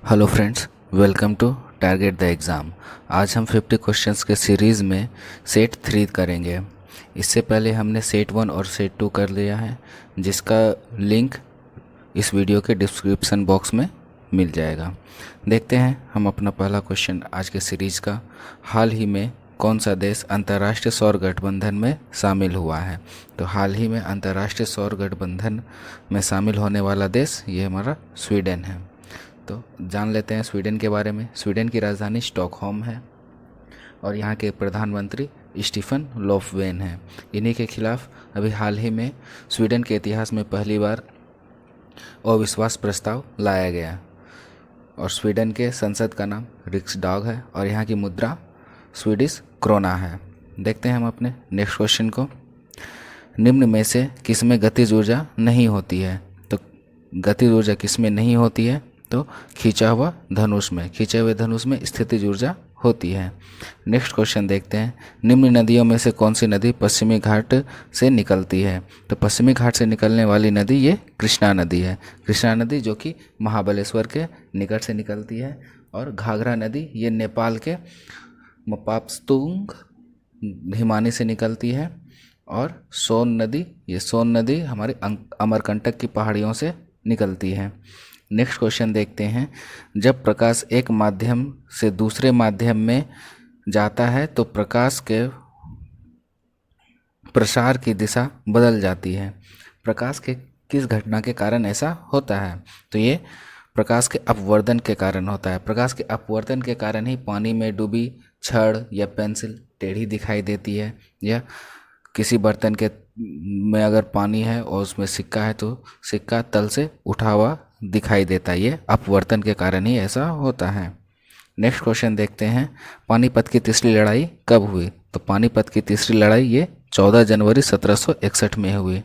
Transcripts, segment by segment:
Hello friends, welcome to target the exam. आज हम 50 questions के सीरीज़ में सेट 3 करेंगे। इससे पहले हमने सेट 1 और सेट 2 कर लिया है, जिसका लिंक इस वीडियो के डिस्क्रिप्शन बॉक्स में मिल जाएगा। देखते हैं हम अपना पहला क्वेश्चन आज के सीरीज़ का। हाल ही में कौन सा देश अंतर्राष्ट्रीय सौर गठबंधन में शामिल हुआ है? तो हाल ही में अंतर्राष्ट्रीय सौर गठबंधन में शामिल होने वाला देश ये हमारा स्वीडन है। तो जान लेते हैं स्वीडन के बारे में। स्वीडन की राजधानी स्टॉकहोम है और यहाँ के प्रधानमंत्री स्टीफन लोफवेन हैं। इन्हीं के खिलाफ अभी हाल ही में स्वीडन के इतिहास में पहली बार अविश्वास प्रस्ताव लाया गया और स्वीडन के संसद का नाम रिक्सडाग है और यहाँ की मुद्रा स्वीडिश क्रोना है। देखते हैं हम अपने नेक्स्ट क्वेश्चन को। निम्न में से किसमें गतिज ऊर्जा नहीं होती है? तो गतिज ऊर्जा किसमें नहीं होती है? तो खींचा हुआ धनुष में, खींचे हुए धनुष में स्थितिज ऊर्जा होती है। नेक्स्ट क्वेश्चन देखते हैं। निम्न नदियों में से कौन सी नदी पश्चिमी घाट से निकलती है? तो पश्चिमी घाट से निकलने वाली नदी ये कृष्णा नदी है। कृष्णा नदी जो कि महाबलेश्वर के निकट से निकलती है। और घाघरा नदी ये नेपाल के मपापस्तुंग हिमानी से निकलती है। और सोन नदी, ये सोन नदी हमारे अमरकंटक की पहाड़ियों से निकलती है। नेक्स्ट क्वेश्चन देखते हैं। जब प्रकाश एक माध्यम से दूसरे माध्यम में जाता है तो प्रकाश के प्रसार की दिशा बदल जाती है। प्रकाश के किस घटना के कारण ऐसा होता है? तो ये प्रकाश के अपवर्तन के कारण होता है। प्रकाश के अपवर्तन के कारण ही पानी में डूबी छड़ या पेंसिल टेढ़ी दिखाई देती है, या किसी बर्तन के में अगर पानी है और उसमें सिक्का है तो सिक्का तल से उठा हुआ दिखाई देता है। ये अपवर्तन के कारण ही ऐसा होता है। नेक्स्ट क्वेश्चन देखते हैं। पानीपत की तीसरी लड़ाई कब हुई? तो पानीपत की तीसरी लड़ाई ये 14 जनवरी 1761 में हुई।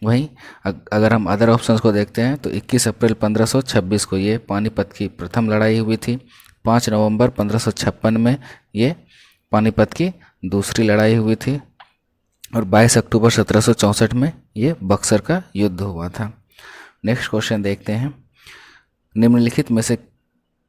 वहीं अगर हम अदर ऑप्शंस को देखते हैं तो 21 अप्रैल 1526 को ये पानीपत की प्रथम लड़ाई हुई थी। 5 नवंबर 1556 में ये पानीपत की दूसरी लड़ाई हुई थी और 22 अक्टूबर 1764 में ये बक्सर का युद्ध हुआ था। नेक्स्ट क्वेश्चन देखते हैं। निम्नलिखित में से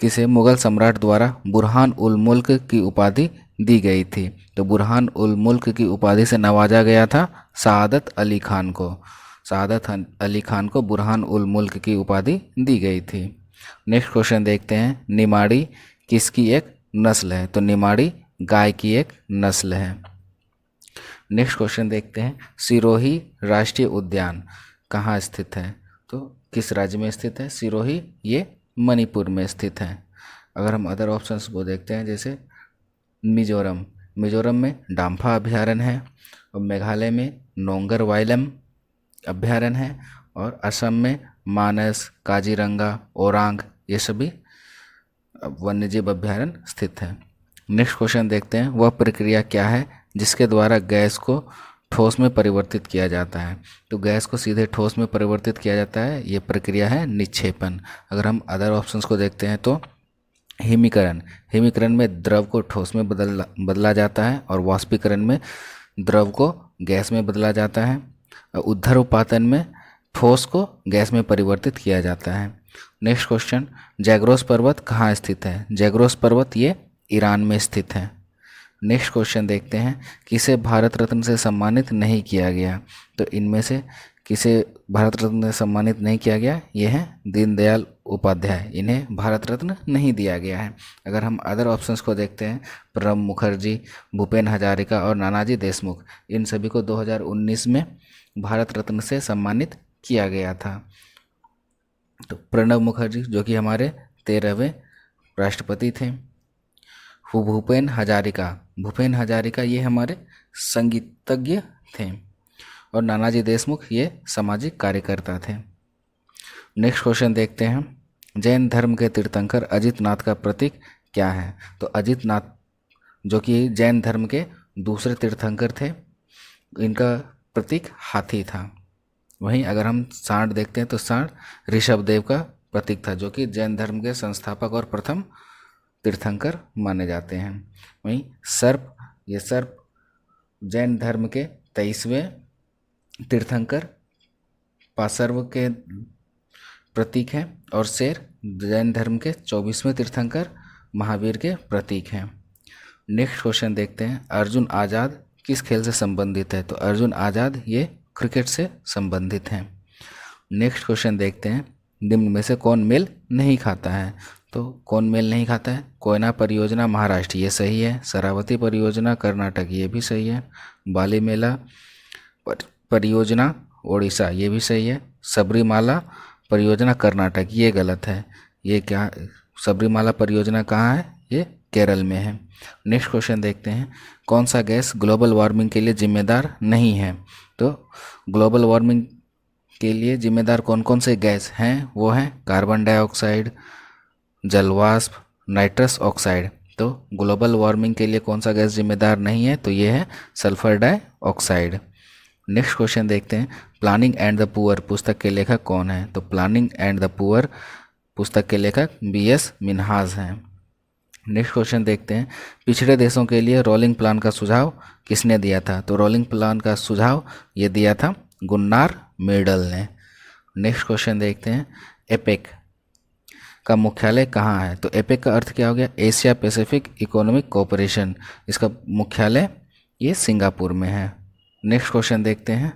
किसे मुगल सम्राट द्वारा बुरहान उल मुल्क की उपाधि दी गई थी? तो बुरहान उल मुल्क की उपाधि से नवाजा गया था सआदत अली खान को। सआदत अली खान को बुरहान उल मुल्क की उपाधि दी गई थी। नेक्स्ट क्वेश्चन देखते हैं। निमाड़ी किसकी एक नस्ल है? तो निमाड़ी गाय की एक नस्ल है। नेक्स्ट क्वेश्चन देखते हैं। सिरोही राष्ट्रीय उद्यान कहाँ स्थित है? तो किस राज्य में स्थित है? सिरोही ये मणिपुर में स्थित है। अगर हम अदर ऑप्शंस को देखते हैं जैसे मिजोरम, मिजोरम में डाम्फा अभ्यारण्य है और मेघालय में नोंगर वाइलम अभ्यारण्य है और असम में मानस, काजीरंगा, ओरांग ये सभी वन्यजीव अभ्यारण्य स्थित है। नेक्स्ट क्वेश्चन देखते हैं। वह प्रक्रिया क्या है जिसके द्वारा गैस को ठोस में परिवर्तित किया जाता है? तो गैस को सीधे ठोस में परिवर्तित किया जाता है, ये प्रक्रिया है निक्षेपण। अगर हम अदर ऑप्शंस को देखते हैं तो हिमीकरण, हिमीकरण में द्रव को ठोस में बदला जाता है और वाष्पीकरण में द्रव को गैस में बदला जाता है। ऊर्ध्वपातन में ठोस को गैस में परिवर्तित किया जाता है। Next question. जैग्रोस पर्वत कहाँ स्थित है? जैग्रोस पर्वत ये ईरान में स्थित है। नेक्स्ट क्वेश्चन देखते हैं। किसे भारत रत्न से सम्मानित नहीं किया गया? तो इनमें से किसे भारत रत्न से सम्मानित नहीं किया गया? ये हैं दीनदयाल उपाध्याय, इन्हें भारत रत्न नहीं दिया गया है। अगर हम अदर ऑप्शंस को देखते हैं, प्रणब मुखर्जी, भूपेन हजारिका और नानाजी देशमुख, इन सभी को 2019 में भारत रत्न से सम्मानित किया गया था। तो प्रणब मुखर्जी जो कि हमारे 13वें राष्ट्रपति थे। भूपेन हजारिका, भूपेन हजारिका ये हमारे संगीतज्ञ थे और नानाजी देशमुख ये सामाजिक कार्यकर्ता थे। नेक्स्ट क्वेश्चन देखते हैं। जैन धर्म के तीर्थंकर अजितनाथ का प्रतीक क्या है? तो अजितनाथ जो कि जैन धर्म के दूसरे तीर्थंकर थे, इनका प्रतीक हाथी था। वहीं अगर हम सांड देखते हैं तो सांड ऋषभदेव का प्रतीक था, जो कि जैन धर्म के संस्थापक और प्रथम तीर्थंकर माने जाते हैं। वहीं सर्प, ये सर्प जैन धर्म के 23वें तीर्थंकर पार्श्व के प्रतीक हैं और शेर जैन धर्म के 24वें तीर्थंकर महावीर के प्रतीक हैं। नेक्स्ट क्वेश्चन देखते हैं, अर्जुन आज़ाद किस खेल से संबंधित है? तो अर्जुन आज़ाद ये क्रिकेट से संबंधित हैं। नेक्स्ट क्वेश्चन देखते हैं, निम्न में से कौन मेल नहीं खाता है? तो कौन मेल नहीं खाता है? कोयना परियोजना महाराष्ट्र, ये सही है। शरावती परियोजना कर्नाटक, ये भी सही है। बाली मेला परियोजना ओडिशा, ये भी सही है। सबरीमाला परियोजना कर्नाटक, ये गलत है। ये क्या, सबरीमाला परियोजना कहाँ है? ये केरल में है। नेक्स्ट क्वेश्चन देखते हैं, कौन सा गैस ग्लोबल वार्मिंग के लिए जिम्मेदार नहीं है? तो ग्लोबल वार्मिंग के लिए जिम्मेदार कौन कौन से गैस हैं? वो हैं कार्बन डाइऑक्साइड, जलवाष्प, नाइट्रस ऑक्साइड। तो ग्लोबल वार्मिंग के लिए कौन सा गैस जिम्मेदार नहीं है? तो ये है सल्फर डाइऑक्साइड। नेक्स्ट क्वेश्चन देखते हैं, प्लानिंग एंड द पुअर पुस्तक के लेखक कौन है? तो प्लानिंग एंड द पुअर पुस्तक के लेखक B.S. मिन्हाज हैं। नेक्स्ट क्वेश्चन देखते हैं, पिछड़े देशों के लिए रोलिंग प्लान का सुझाव किसने दिया था? तो रोलिंग प्लान का सुझाव ये दिया था गुन्नार मेडल ने। नेक्स्ट क्वेश्चन देखते हैं, एपेक का मुख्यालय कहाँ है? तो एपेक का अर्थ क्या हो गया? Asia Pacific economic cooperation. इसका मुख्यालय ये सिंगापुर में है। नेक्स्ट क्वेश्चन देखते हैं,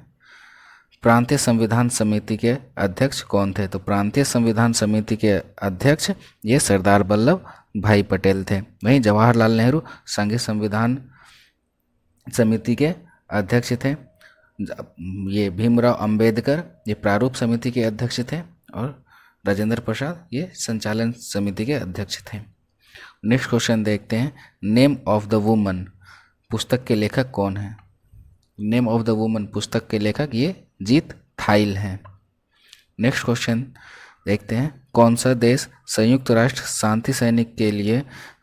प्रांतीय संविधान समिति के अध्यक्ष कौन थे? तो प्रांतीय संविधान समिति के अध्यक्ष ये सरदार वल्लभ भाई पटेल थे। वहीं जवाहरलाल नेहरू संघीय संविधान समिति के अध्यक्ष थे। ये भीमराव अंबेडकर ये प्रारूप समिति के अध्यक्ष थे और राजेंद्र प्रसाद ये संचालन समिति के अध्यक्ष थे। नेक्स्ट क्वेश्चन देखते हैं, नेम ऑफ द वुमन पुस्तक के लेखक कौन है? नेम ऑफ द वुमन पुस्तक के लेखक ये जीत थाइल हैं। नेक्स्ट क्वेश्चन देखते हैं, कौन सा देश संयुक्त राष्ट्र शांति सैनिक के लिए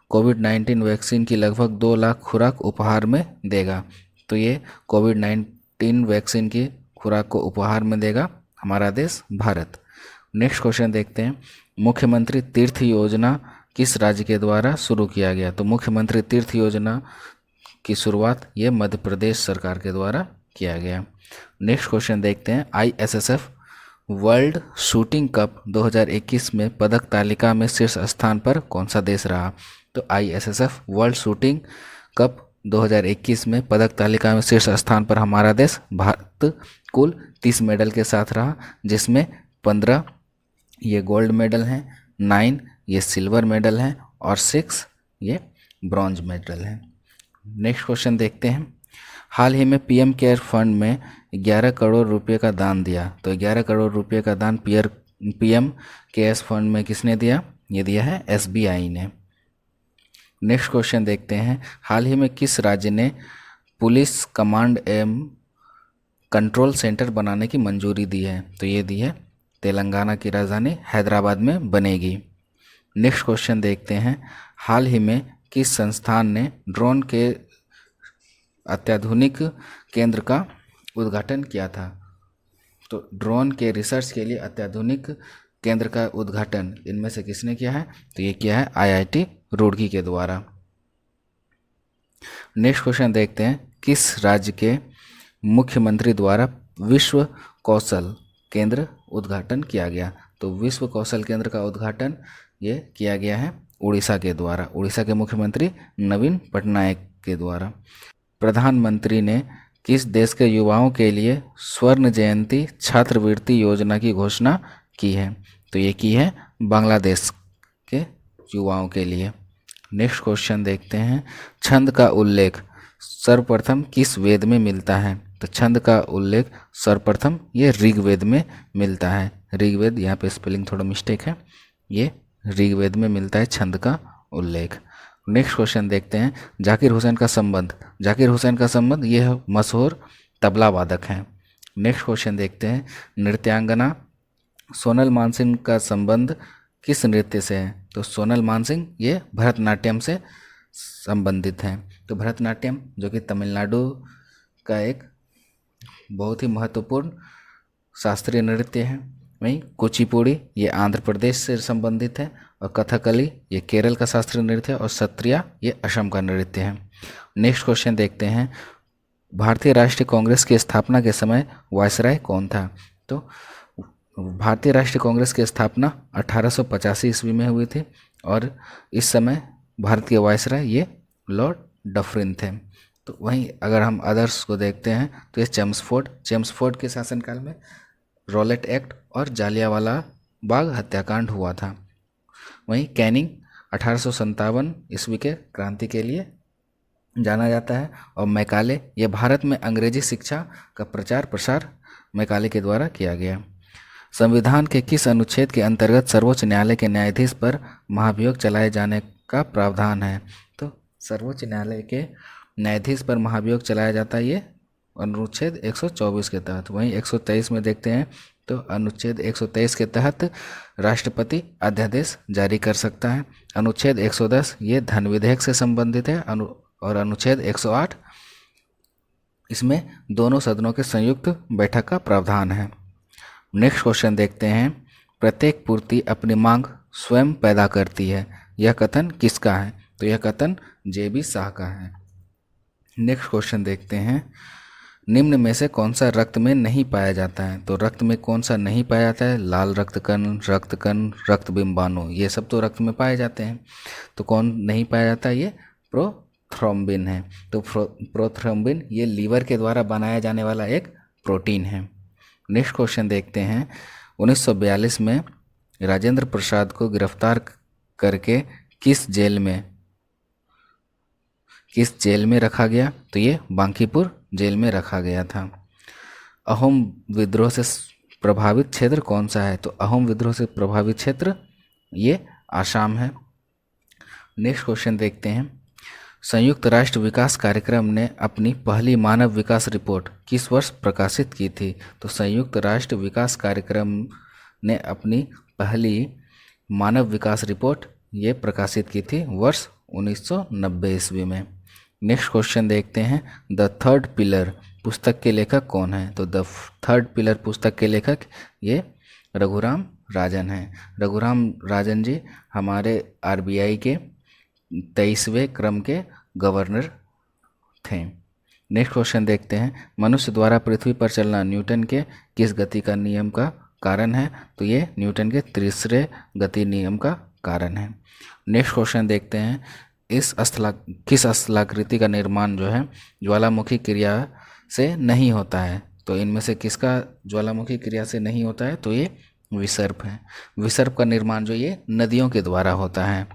कोविड-19 वैक्सीन की लगभग 2 लाख खुराक उपहार में देगा? तो ये कोविड-19 वैक्सीन की खुराक को उपहार में देगा हमारा देश भारत। नेक्स्ट क्वेश्चन देखते हैं, मुख्यमंत्री तीर्थ योजना किस राज्य के द्वारा शुरू किया गया? तो मुख्यमंत्री तीर्थ योजना की शुरुआत ये मध्य प्रदेश सरकार के द्वारा किया गया। नेक्स्ट क्वेश्चन देखते हैं, ISSF वर्ल्ड शूटिंग कप 2021 में पदक तालिका में शीर्ष स्थान पर कौन सा देश रहा? तो ISSF वर्ल्ड शूटिंग कप 2021 में पदक तालिका में शीर्ष स्थान पर हमारा देश भारत कुल 30 मेडल के साथ रहा, जिसमें 15 ये गोल्ड मेडल हैं, 9 ये सिल्वर मेडल हैं और 6 ये ब्रॉन्ज मेडल हैं। नेक्स्ट क्वेश्चन देखते हैं, हाल ही में PM केयर फंड में 11 करोड़ रुपए का दान दिया। तो 11 करोड़ रुपए का दान PM केयर्स फंड में किसने दिया? ये दिया है SBI ने। नेक्स्ट क्वेश्चन देखते हैं, हाल ही में किस राज्य ने पुलिस कमांड एवं कंट्रोल सेंटर बनाने की मंजूरी दी है? तो ये दी है तेलंगाना की राजधानी हैदराबाद में बनेगी। नेक्स्ट क्वेश्चन देखते हैं, हाल ही में किस संस्थान ने ड्रोन के अत्याधुनिक केंद्र का उद्घाटन किया था? तो ड्रोन के रिसर्च के लिए अत्याधुनिक केंद्र का उद्घाटन इनमें से किसने किया है? तो ये किया है IIT रुड़की के द्वारा। नेक्स्ट क्वेश्चन देखते हैं, किस राज्य के मुख्यमंत्री द्वारा विश्व कौशल केंद्र उद्घाटन किया गया? तो विश्व कौशल केंद्र का उद्घाटन ये किया गया है उड़ीसा के द्वारा, उड़ीसा के मुख्यमंत्री नवीन पटनायक के द्वारा। प्रधानमंत्री ने किस देश के युवाओं के लिए स्वर्ण जयंती छात्रवृत्ति योजना की घोषणा की है? तो ये की है बांग्लादेश के युवाओं के लिए। नेक्स्ट क्वेश्चन देखते हैं, छंद का उल्लेख सर्वप्रथम किस वेद में मिलता है? तो छंद का उल्लेख सर्वप्रथम ये ऋग्वेद में मिलता है। ऋग्वेद, यहाँ पे स्पेलिंग थोड़ा मिस्टेक है, ये ऋग्वेद में मिलता है छंद का उल्लेख। नेक्स्ट क्वेश्चन देखते हैं, जाकिर हुसैन का संबंध, जाकिर हुसैन का संबंध ये मशहूर तबला वादक हैं। नेक्स्ट क्वेश्चन देखते हैं, नृत्यांगना सोनल मानसिंह का संबंध किस नृत्य से है? तो सोनल मानसिंह ये भरतनाट्यम से संबंधित हैं। तो भरतनाट्यम जो कि तमिलनाडु का एक बहुत ही महत्वपूर्ण शास्त्रीय नृत्य है। वहीं कुचिपुड़ी ये आंध्र प्रदेश से संबंधित है और कथकली ये केरल का शास्त्रीय नृत्य है और सत्रिया ये असम का नृत्य है। नेक्स्ट क्वेश्चन देखते हैं, भारतीय राष्ट्रीय कांग्रेस की स्थापना के समय वायसराय कौन था? तो भारतीय राष्ट्रीय कांग्रेस की स्थापना 1885 ईस्वी में हुई थी और इस समय भारत के वायसराय ये लॉर्ड डफरिन थे। तो वहीं अगर हम अदर्स को देखते हैं तो ये चेम्सफोर्ड के शासनकाल में रॉलेट एक्ट और जालियांवाला बाग हत्याकांड हुआ था। वहीं कैनिंग 1857 ईस्वी के क्रांति के लिए जाना जाता है और मैकाले ये भारत में अंग्रेजी शिक्षा का प्रचार प्रसार मैकाले के द्वारा किया गया। संविधान के किस अनुच्छेद के अंतर्गत सर्वोच्च न्यायालय के न्यायाधीश पर महाभियोग चलाए जाने का प्रावधान है? तो सर्वोच्च न्यायालय के न्यायाधीश पर महाभियोग चलाया जाता है ये अनुच्छेद 124 के तहत। वहीं 123 में देखते हैं तो अनुच्छेद 123 के तहत राष्ट्रपति अध्यादेश जारी कर सकता है। अनुच्छेद 110 ये धन विधेयक से संबंधित है और अनुच्छेद 108 इसमें दोनों सदनों के संयुक्त बैठक का प्रावधान है। नेक्स्ट क्वेश्चन देखते हैं, प्रत्येक पूर्ति अपनी मांग स्वयं पैदा करती है, यह कथन किसका है? तो यह कथन जे.बी. शाह का है। नेक्स्ट क्वेश्चन देखते हैं, निम्न में से कौन सा रक्त में नहीं पाया जाता है? तो रक्त में कौन सा नहीं पाया जाता है? लाल रक्तकण, रक्त बिंबाणु, ये सब तो रक्त में पाए जाते हैं। तो कौन नहीं पाया जाता है? ये प्रोथ्रोम्बिन है। तो प्रोथ्रोम्बिन ये लीवर के द्वारा बनाया जाने वाला एक प्रोटीन है। नेक्स्ट क्वेश्चन देखते हैं, 1942 में राजेंद्र प्रसाद को गिरफ्तार करके किस जेल में रखा गया? तो ये बांकीपुर जेल में रखा गया था। अहोम विद्रोह से प्रभावित क्षेत्र कौन सा है? तो अहोम विद्रोह से प्रभावित क्षेत्र ये आसाम है। नेक्स्ट क्वेश्चन देखते हैं, संयुक्त राष्ट्र विकास कार्यक्रम ने अपनी पहली मानव विकास रिपोर्ट किस वर्ष प्रकाशित की थी? तो संयुक्त राष्ट्र विकास कार्यक्रम ने अपनी पहली मानव विकास रिपोर्ट ये प्रकाशित की थी वर्ष 1990 ईस्वी में। नेक्स्ट क्वेश्चन देखते हैं, द थर्ड पिलर पुस्तक के लेखक कौन है? तो द थर्ड पिलर पुस्तक के लेखक ये रघुराम राजन हैं। रघुराम राजन जी हमारे आरबीआई के 23वें क्रम के गवर्नर थे। नेक्स्ट क्वेश्चन देखते हैं, मनुष्य द्वारा पृथ्वी पर चलना न्यूटन के किस गति का नियम का कारण है? तो ये न्यूटन के तीसरे गति नियम का कारण है। नेक्स्ट क्वेश्चन देखते हैं, किस स्थलाकृति का निर्माण जो है ज्वालामुखी क्रिया से नहीं होता है? तो इनमें से किसका ज्वालामुखी क्रिया से नहीं होता है? तो ये विसर्प है। विसर्प का निर्माण जो ये नदियों के द्वारा होता है।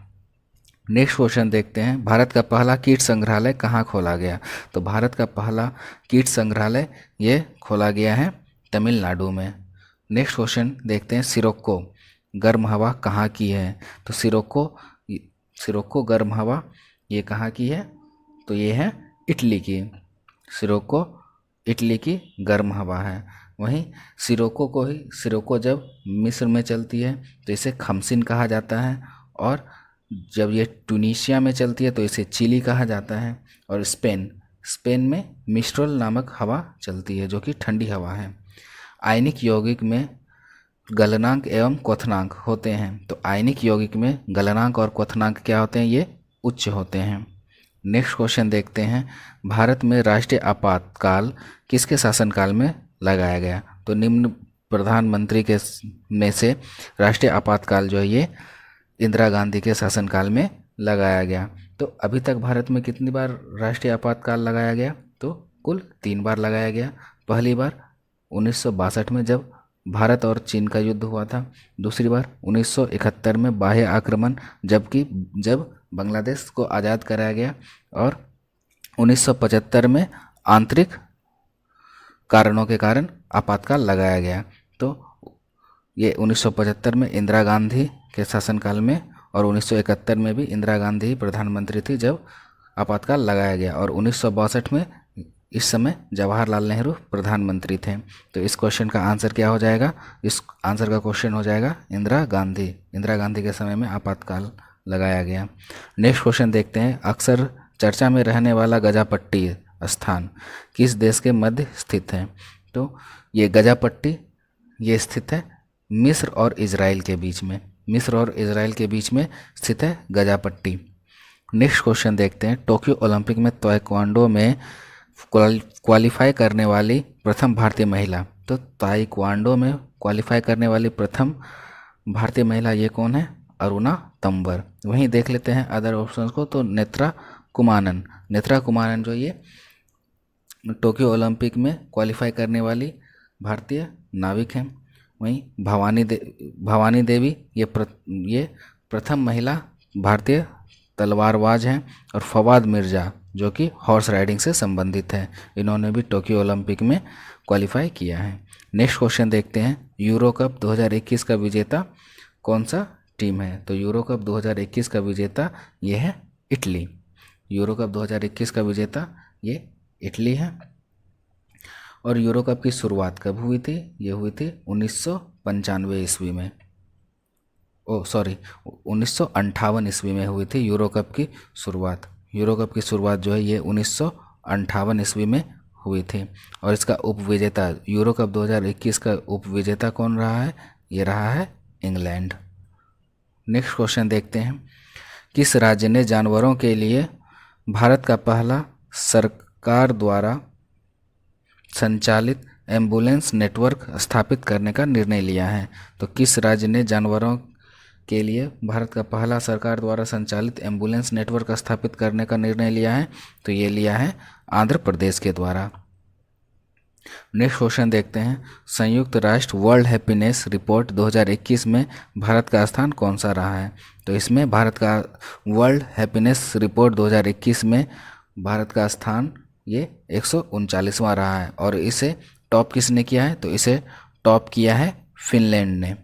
नेक्स्ट क्वेश्चन देखते हैं, भारत का पहला कीट संग्रहालय कहाँ खोला गया? तो भारत का पहला कीट संग्रहालय ये खोला गया है तमिलनाडु में। नेक्स्ट क्वेश्चन देखते हैं, सिरोक्को गर्म हवा कहाँ की है? तो सिरोक्को गर्म हवा ये कहाँ की है? तो ये है इटली की। सिरोक्को इटली की गर्म हवा है। वहीं सिरोक्को जब मिस्र में चलती है तो इसे खमसिन कहा जाता है, और जब ये ट्यूनीशिया में चलती है तो इसे चिली कहा जाता है, और स्पेन में मिस्ट्रल नामक हवा चलती है जो कि ठंडी हवा है। आयनिक यौगिक में गलनांक एवं क्वथनांक होते हैं। तो आयनिक यौगिक में गलनांक और क्वथनांक क्या होते हैं? ये उच्च होते हैं। नेक्स्ट क्वेश्चन देखते हैं, भारत में राष्ट्रीय आपातकाल किसके शासनकाल में लगाया गया? तो निम्न प्रधानमंत्री के में से राष्ट्रीय आपातकाल जो है ये इंदिरा गांधी के शासनकाल में लगाया गया। तो अभी तक भारत में कितनी बार राष्ट्रीय आपातकाल लगाया गया? तो कुल 3 बार लगाया गया। पहली बार 1962 में जब भारत और चीन का युद्ध हुआ था। दूसरी बार 1971 में बाह्य आक्रमण जब बांग्लादेश को आज़ाद कराया गया, और 1975 में आंतरिक कारणों के कारण आपातकाल लगाया गया। तो ये 1975 में इंदिरा गांधी के शासनकाल में, और 1971 में भी इंदिरा गांधी प्रधानमंत्री थी जब आपातकाल लगाया गया, और 1962 में इस समय जवाहरलाल नेहरू प्रधानमंत्री थे। तो इस क्वेश्चन का आंसर क्या हो जाएगा? इस आंसर का क्वेश्चन हो जाएगा इंदिरा गांधी के समय में आपातकाल लगाया गया। नेक्स्ट क्वेश्चन देखते हैं, अक्सर चर्चा में रहने वाला गजापट्टी स्थान किस देश के मध्य स्थित है? तो ये गजापट्टी ये स्थित है मिस्र और इजराइल के बीच में। मिस्र और इजराइल के बीच में स्थित है गजापट्टी। नेक्स्ट क्वेश्चन देखते हैं, टोक्यो ओलंपिक में ताइक्वांडो में क्वालिफाई करने वाली प्रथम भारतीय महिला। तो ताइक्वांडो में क्वालिफाई करने वाली प्रथम भारतीय महिला ये कौन है? अरुणा तंवर। वहीं देख लेते हैं अदर ऑप्शंस को, तो नेत्रा कुमानन। नेत्रा कुमानन जो ये टोक्यो ओलंपिक में क्वालिफाई करने वाली भारतीय नाविक हैं। वहीं भवानी देवी ये प्रथम महिला भारतीय तलवारबाज हैं। और फवाद मिर्ज़ा जो कि हॉर्स राइडिंग से संबंधित है, इन्होंने भी टोक्यो ओलंपिक में क्वालिफाई किया है। नेक्स्ट क्वेश्चन देखते हैं, यूरो कप 2021 का विजेता कौन सा टीम है? तो यूरो कप 2021 का विजेता ये है इटली। यूरो कप 2021 का विजेता ये इटली है। और यूरो कप की शुरुआत कब हुई थी? ये हुई थी 1995 ईस्वी में। 1958 ईस्वी में हुई थी यूरो कप की शुरुआत। यूरो कप की शुरुआत जो है ये 1958 ईस्वी में हुई थी। और इसका उपविजेता, यूरो कप 2021 का उपविजेता कौन रहा है? ये रहा है इंग्लैंड। नेक्स्ट क्वेश्चन देखते हैं, किस राज्य ने जानवरों के लिए भारत का पहला सरकार द्वारा संचालित एम्बुलेंस नेटवर्क स्थापित करने का निर्णय लिया है? तो किस राज्य ने जानवरों के लिए भारत का पहला सरकार द्वारा संचालित एम्बुलेंस नेटवर्क स्थापित करने का निर्णय लिया है? तो ये लिया है आंध्र प्रदेश के द्वारा। नेक्स्ट क्वेश्चन देखते हैं, संयुक्त राष्ट्र वर्ल्ड हैप्पीनेस रिपोर्ट 2021 में भारत का स्थान कौन सा रहा है? तो इसमें भारत का वर्ल्ड हैप्पीनेस रिपोर्ट 2021 में भारत का स्थान ये 139वां रहा है। और इसे टॉप किसने किया है? तो इसे टॉप किया है फिनलैंड ने।